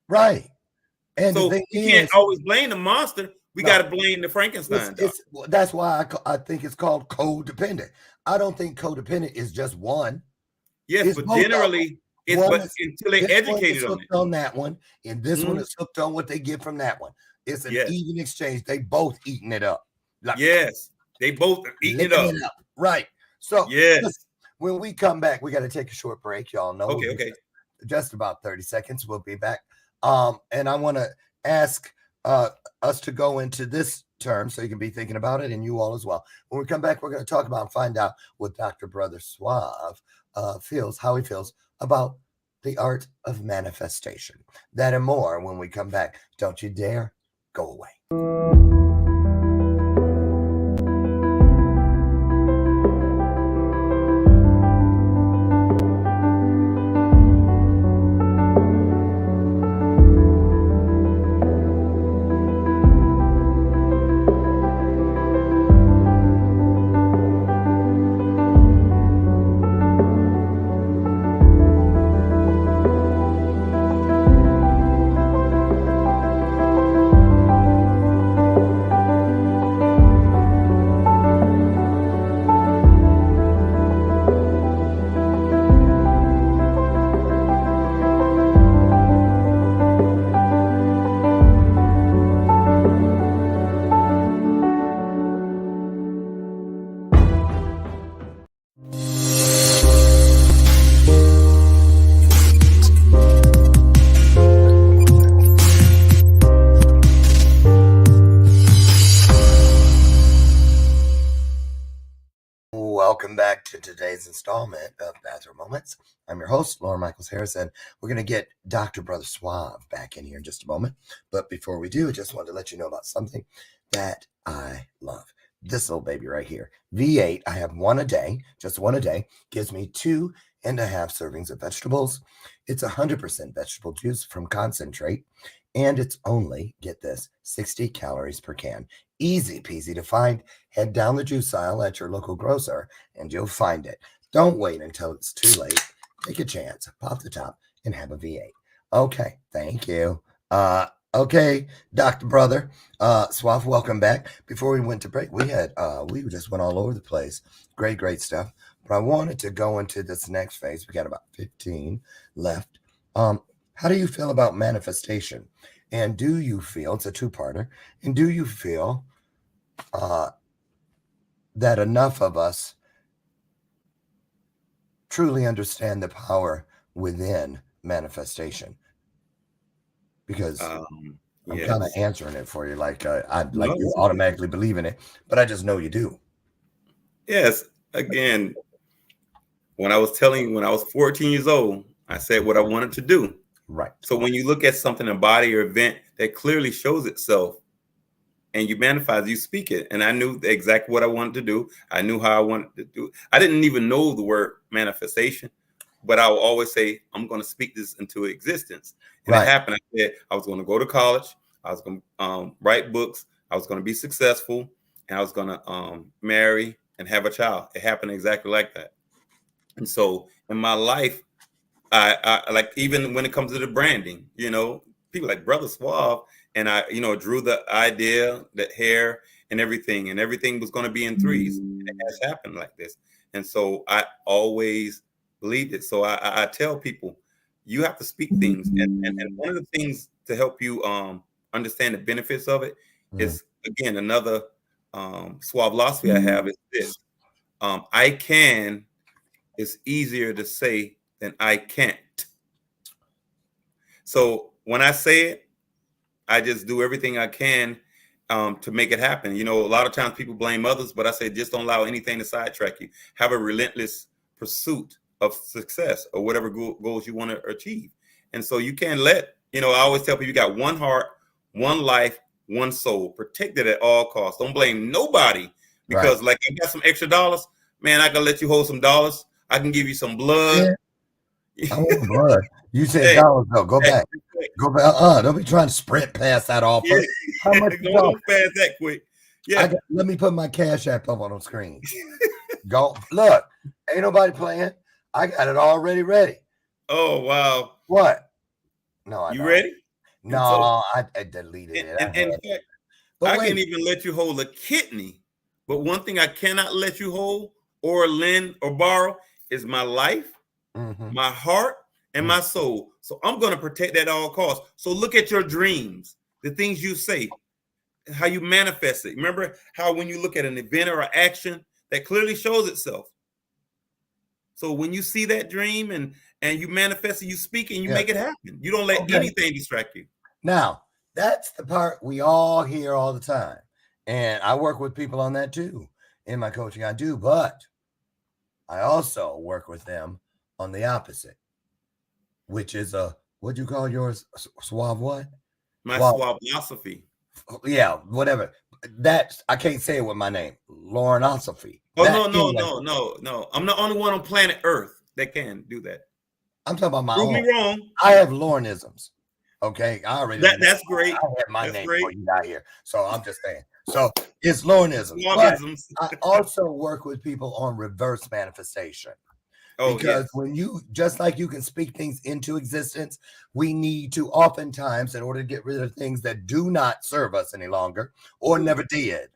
Right. And so you can't always blame the monster We No. got to blame the Frankenstein. That's why I think it's called codependent. I don't think codependent is just one. Yes, It's but both of them. generally, it's One but is- until they this one is educated on it. hooked on that one, and this one Mhm. is hooked on what they get from that one. It's an Yes. even exchange. They both eating it up. Like, Yes, they both are eating it licking up. Right. So Yes. listen, when we come back, we got to take a short break. Y'all know. Okay. Okay. Just about 30 seconds. We'll be back. And I want to ask us to go into this term so you can be thinking about it, and you all as well. When we come back, we're going to talk about and find out what Dr. Brother Suave feels, how he feels about the art of manifestation. That and more when we come back. Don't you dare go away. Welcome back to today's installment of Bathrobe Moments. I'm your host, Laura Michaels Harrison. We're going to get Dr. Brother Suave back in here in just a moment. But before we do, I just wanted to let you know about something that I love. This little baby right here. V8, I have one a day, just one a day, gives me 2.5 servings of vegetables. It's 100% vegetable juice from concentrate. And it's only, get this, 60 calories per can. Easy peasy to find. Head down the juice aisle at your local grocer and you'll find it. Don't wait until it's too late. Take a chance, pop the top, and have a V8. Okay, thank you. Okay, Dr. Brother, Suave, welcome back. Before we went to break, we just went all over the place. Great stuff. But I wanted to go into this next phase. We got about 15 left. How do you feel about manifestation? And do you feel, it's a two-parter, and do you feel that enough of us truly understand the power within manifestation? Because I'm kind of answering it for you, like you automatically believe in it, but I just know you do. Yes. Again, when I was 14 years old, I said what I wanted to do. Right. So when you look at something, a body or event that clearly shows itself, and you manifest, you speak it. And I knew exactly what I wanted to do. I knew how I wanted to do it. I didn't even know the word manifestation, but I would always say, I'm going to speak this into existence. And It happened. I said I was going to go to college. I was going to write books. I was going to be successful. And I was going to marry and have a child. It happened exactly like that. And so in my life, I like, even when it comes to the branding, people like Brother Suave, and I, drew the idea, the hair and everything was going to be in threes. And it has happened like this. And so I always believed it. So I tell people, you have to speak things. And one of the things to help you understand the benefits of it is, again, another Suavelosophy I have is this. I can is easier to say than I can't. So when I say it, I just do everything I can to make it happen. A lot of times people blame others, but I say just don't allow anything to sidetrack you. Have a relentless pursuit of success or whatever goals you want to achieve. And so you can't let, I always tell people, you got one heart, one life, one soul. Protect it at all costs. Don't blame nobody because like, I got some extra dollars, man, I can let you hold some dollars. I can give you some blood. I want blood. You said dollars, though. Go back. Go back. Don't be trying to sprint past that offer. How much? Don't fast that quick. Yeah. Let me put my Cash App up on the screen. Go. Look, ain't nobody playing. I got it already ready. Oh, wow. What? No, I You don't. ready? No, I deleted it. In fact, I can even let you hold a kidney, but one thing I cannot let you hold or lend or borrow is my life, my heart, and my soul. So I'm going to protect that at all costs. So look at your dreams, the things you say, how you manifest it. Remember how when you look at an event or an action that clearly shows itself. So when you see that dream and you manifest it, you speak and you make it happen. You don't let anything distract you. Now, that's the part we all hear all the time. And I work with people on that too. In my coaching, I do. But I also work with them on the opposite, which is what do you call yours? Suave what? My Suavelosophy. Yeah, whatever. That's, I can't say it with my name. Suavelosophy. Oh, no. I'm the only one on planet Earth that can do that. I'm talking about my Prove own. me wrong. I have Lornisms. Okay, I already that's great. I have my name before you got here. So I'm just saying. So it's Lornisms. But I also work with people on reverse manifestation. Because when you, just like you can speak things into existence, we need to oftentimes, in order to get rid of things that do not serve us any longer or never did,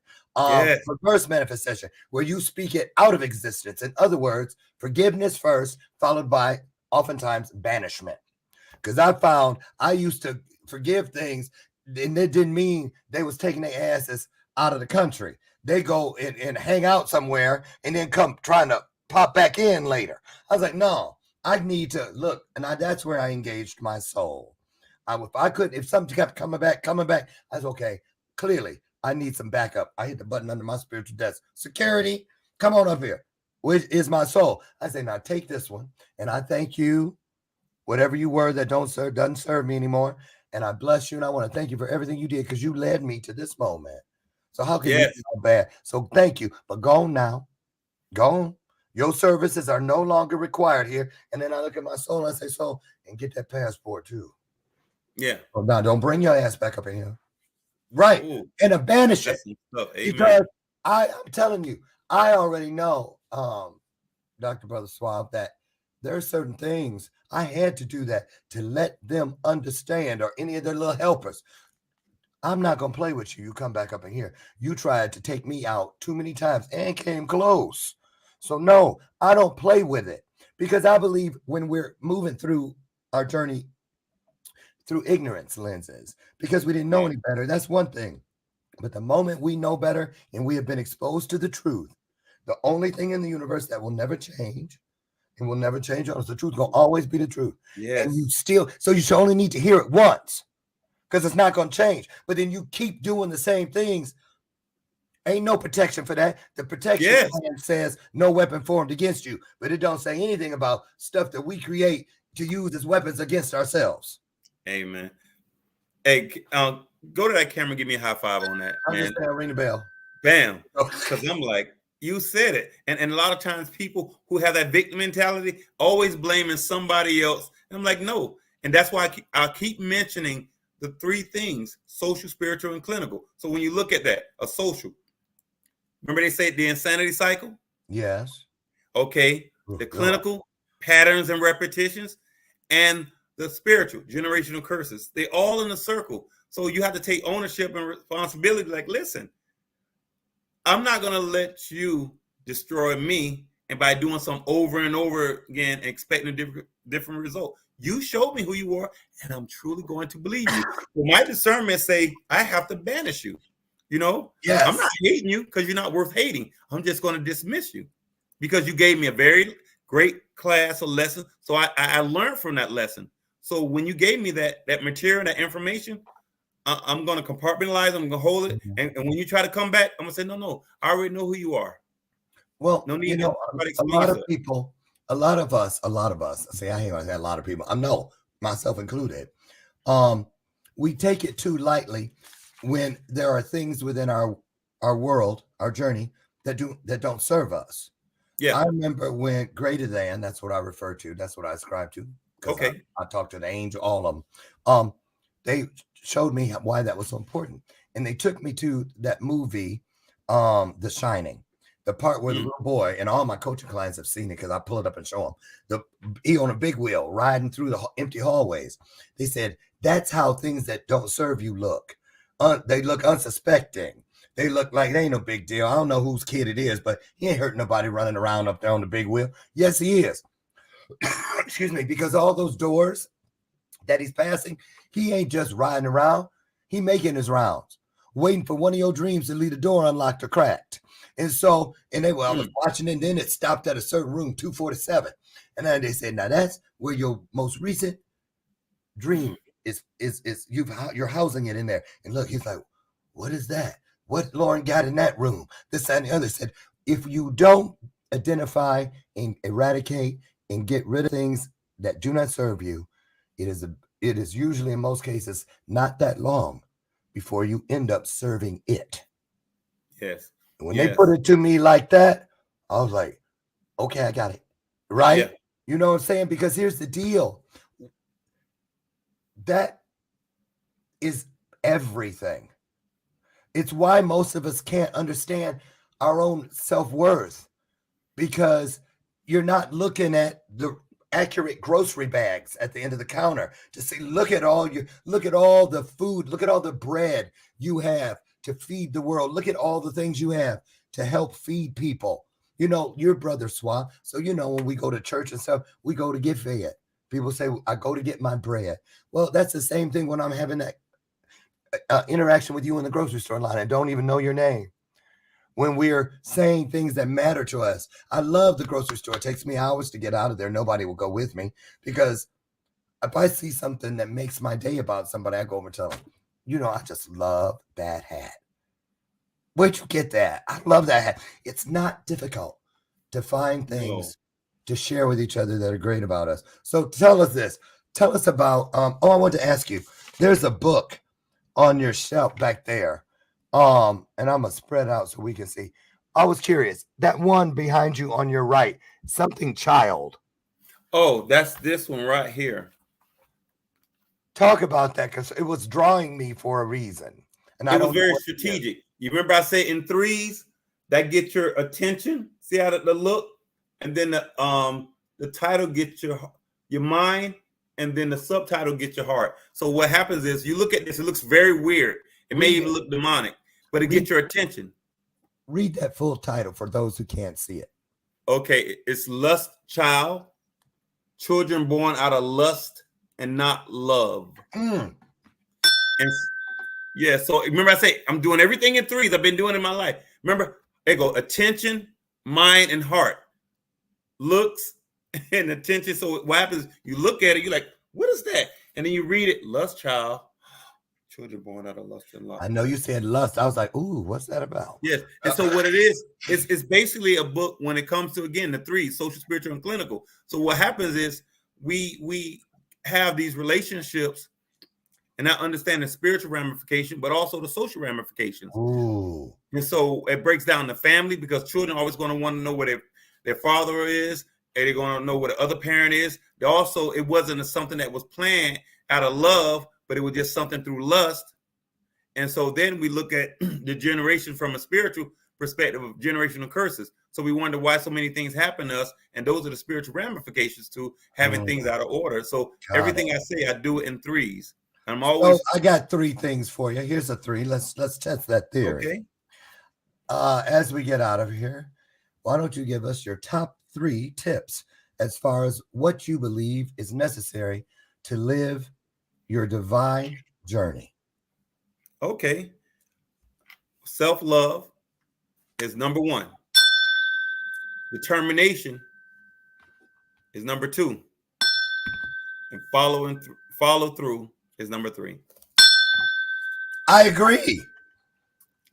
reverse manifestation, where you speak it out of existence. In other words, forgiveness first, followed by oftentimes banishment. Because I found I used to forgive things, and it didn't mean they was taking their asses out of the country. They go and hang out somewhere and then come trying to pop back in later. I was like, no, I need to look. And that's where I engaged my soul. If something kept coming back, I was okay. Clearly, I need some backup. I hit the button under my spiritual desk. Security, come on up here. Which is my soul? I say, now take this one. And I thank you, whatever you were that doesn't serve me anymore. And I bless you. And I want to thank you for everything you did, because you led me to this moment. So how can you be so bad? So thank you. But go on now. Go on. Your services are no longer required here. And then I look at my soul and I say, so, and get that passport too. Yeah. So now don't bring your ass back up in here. Right. Ooh, and abandon it. Because I'm telling you, I already know, Dr. Brother Suave, that there are certain things I had to do that to let them understand, or any of their little helpers. I'm not going to play with you. You come back up in here. You tried to take me out too many times and came close. So no, I don't play with it, because I believe when we're moving through our journey through ignorance lenses, because we didn't know any better, that's one thing. But the moment we know better and we have been exposed to the truth, the only thing in the universe that will never change and will never change on us, the truth will always be the truth. Yes. And so you should only need to hear it once, because it's not going to change. But then you keep doing the same things. Ain't no protection for that. The protection plan says no weapon formed against you, but it don't say anything about stuff that we create to use as weapons against ourselves. Amen. Hey, go to that camera and give me a high five on that. I'm just saying, ring the bell. Bam. Because I'm like, you said it. And a lot of times people who have that victim mentality always blaming somebody else. And I'm like, no. And that's why I keep mentioning the three things: social, spiritual, and clinical. So when you look at that, a social, remember they say the insanity cycle? Yes. Okay. The clinical, patterns and repetitions, and the spiritual, generational curses. They all in a circle. So you have to take ownership and responsibility. Like, listen, I'm not going to let you destroy me, and by doing something over and over again, expecting a different result. You showed me who you are, and I'm truly going to believe you. Well, my discernment say I have to banish you. You know, I'm not hating you because you're not worth hating. I'm just going to dismiss you because you gave me a very great class or lesson. So I learned from that lesson. So when you gave me that material, that information, I'm going to compartmentalize. I'm going to hold it. And when you try to come back, I'm going to say, no, I already know who you are. Well, no need a lot of people, a lot of us, say, I hear a lot of people, I know, myself included, we take it too lightly when there are things within our world, our journey, that don't serve us. Yeah. I remember when greater than, that's what I refer to, that's what I ascribe to. Okay. I talked to the angel, all of them. They showed me why that was so important. And they took me to that movie, The Shining. The part where the little boy, and all my coaching clients have seen it because I pull it up and show them. He on a big wheel riding through the empty hallways. They said, that's how things that don't serve you look. they look unsuspecting. They look like they ain't no big deal. I don't know whose kid it is, but he ain't hurting nobody running around up there on the big wheel. Yes, he is. Excuse me, because all those doors that he's passing, he ain't just riding around. He making his rounds, waiting for one of your dreams to leave the door unlocked or cracked. And so, I was watching it, and then it stopped at a certain room, 247. And then they said, now that's where your most recent dream is you're housing it in there. And look, he's like, what is that? What Lauren got in that room? This and the other. Said, if you don't identify and eradicate and get rid of things that do not serve you, it is usually, in most cases, not that long before you end up serving it. Yes. When they put it to me like that, I was like, okay, I got it. Right? Yeah. You know what I'm saying? Because here's the deal. That is everything. It's why most of us can't understand our own self-worth, because you're not looking at the accurate grocery bags at the end of the counter to say, look at all the food, look at all the bread you have to feed the world. Look at all the things you have to help feed people. You know, your brother Suave. So, when we go to church and stuff, we go to get fed. People say, I go to get my bread. Well, that's the same thing when I'm having that interaction with you in the grocery store line. I don't even know your name. When we're saying things that matter to us. I love the grocery store. It takes me hours to get out of there. Nobody will go with me, because if I see something that makes my day about somebody, I go over and tell them, I just love that hat. Where'd you get that? I love that hat. It's not difficult to find things to share with each other that are great about us. So tell us this. Tell us about, I want to ask you, there's a book on your shelf back there. And I'm going to spread out so we can see. I was curious, that one behind you on your right, something child. Oh, that's this one right here. Talk about that, because it was drawing me for a reason. And it was very strategic. You remember I said in threes, that gets your attention. See how the look? And then the title gets your mind, and then the subtitle gets your heart. So what happens is you look at this, it looks very weird. It may even look demonic, but it gets your attention. Read that full title for those who can't see it. Okay, it's Lust Child, Children Born Out of Lust and Not Love. And yeah, so remember I say I'm doing everything in threes. I've been doing it in my life. Remember, they go attention, mind, and heart. Looks and attention. So what happens, you look at it, you're like, what is that? And then you read it, Lust Child, Children Born Out of Lust and Love. I know you said lust. I was like, ooh, what's that about? Yes. And so what it is, it's basically a book when it comes to, again, the three, social, spiritual, and clinical. So what happens is we have these relationships and not understand the spiritual ramification, but also the social ramifications. Ooh. And so it breaks down the family, because children are always going to want to know where their father is, and they're going to know what the other parent is. They also, it wasn't something that was planned out of love, but it was just something through lust. And so then we look at the generation from a spiritual perspective of generational curses. So we wonder why so many things happen to us. And those are the spiritual ramifications to having things out of order. So everything I say, I do it in threes. I'm always. I got three things for you. Here's a three. Let's test that theory. Okay. As we get out of here, why don't you give us your top 3 tips as far as what you believe is necessary to live your divine journey? Okay. Self-love is number 1. Determination is number 2. And follow through is number 3. I agree.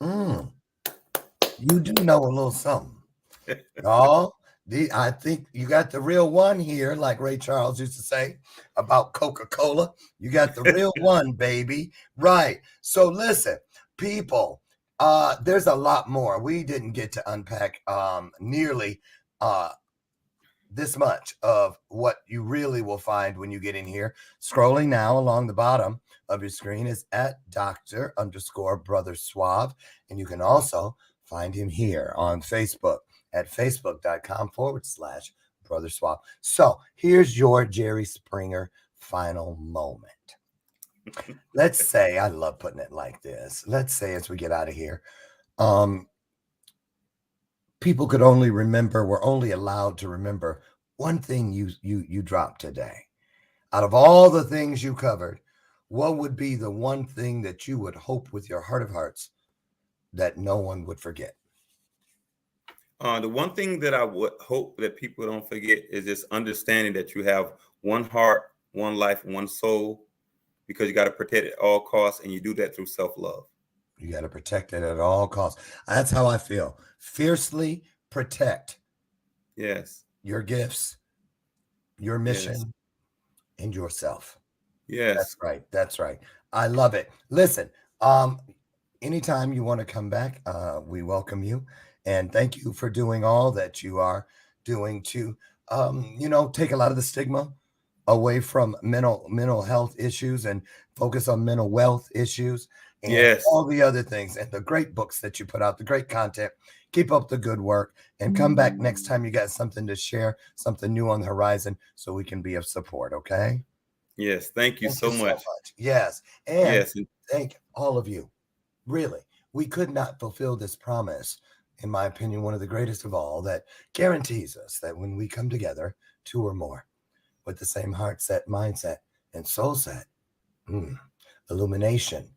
You do know a little something. I think you got the real one here, like Ray Charles used to say about Coca-Cola. You got the real one, baby. Right. So listen, people, there's a lot more. We didn't get to unpack nearly this much of what you really will find when you get in here. Scrolling now along the bottom of your screen is at Dr._Brother Suave. And you can also find him here on Facebook at facebook.com/Brother Suave. So here's your Jerry Springer final moment. Let's say, I love putting it like this. Let's say as we get out of here, um, people could only remember, we're only allowed to remember one thing you dropped today. Out of all the things you covered, what would be the one thing that you would hope with your heart of hearts that no one would forget? The one thing that I would hope that people don't forget is this understanding that you have one heart, one life, one soul, because you got to protect it at all costs, and you do that through self-love. You got to protect it at all costs. That's how I feel. Fiercely protect. Yes. Your gifts, your mission, Yes. and yourself. Yes. That's right. That's right. I love it. Listen, anytime you want to come back, we welcome you. And thank you for doing all that you are doing to, take a lot of the stigma away from mental health issues and focus on mental wealth issues and Yes. all the other things and the great books that you put out, the great content. Keep up the good work and come back next time you got something to share, something new on the horizon, so we can be of support. Okay. Yes. Thank you so much. Yes. And Yes. thank all of you. Really, we could not fulfill this promise, in my opinion, one of the greatest of all, that guarantees us that when we come together, two or more, with the same heart set, mindset, and soul set, illumination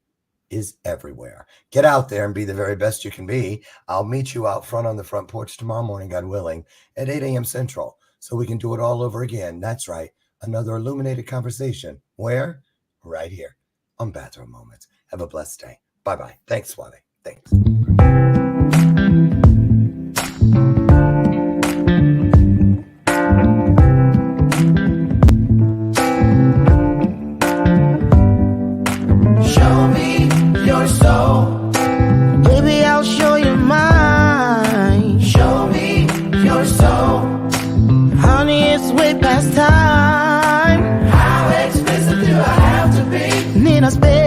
is everywhere. Get out there and be the very best you can be. I'll meet you out front on the front porch tomorrow morning, God willing, at 8 a.m. Central, so we can do it all over again. That's right. Another illuminated conversation. Where? Right here on Bathrobe Moments. Have a blessed day. Bye-bye. Thanks, Suave. Thanks. Show me your soul. Baby, I'll show you mine. Show me your soul. Honey, it's way past time. How expensive do I have to be? Need a space.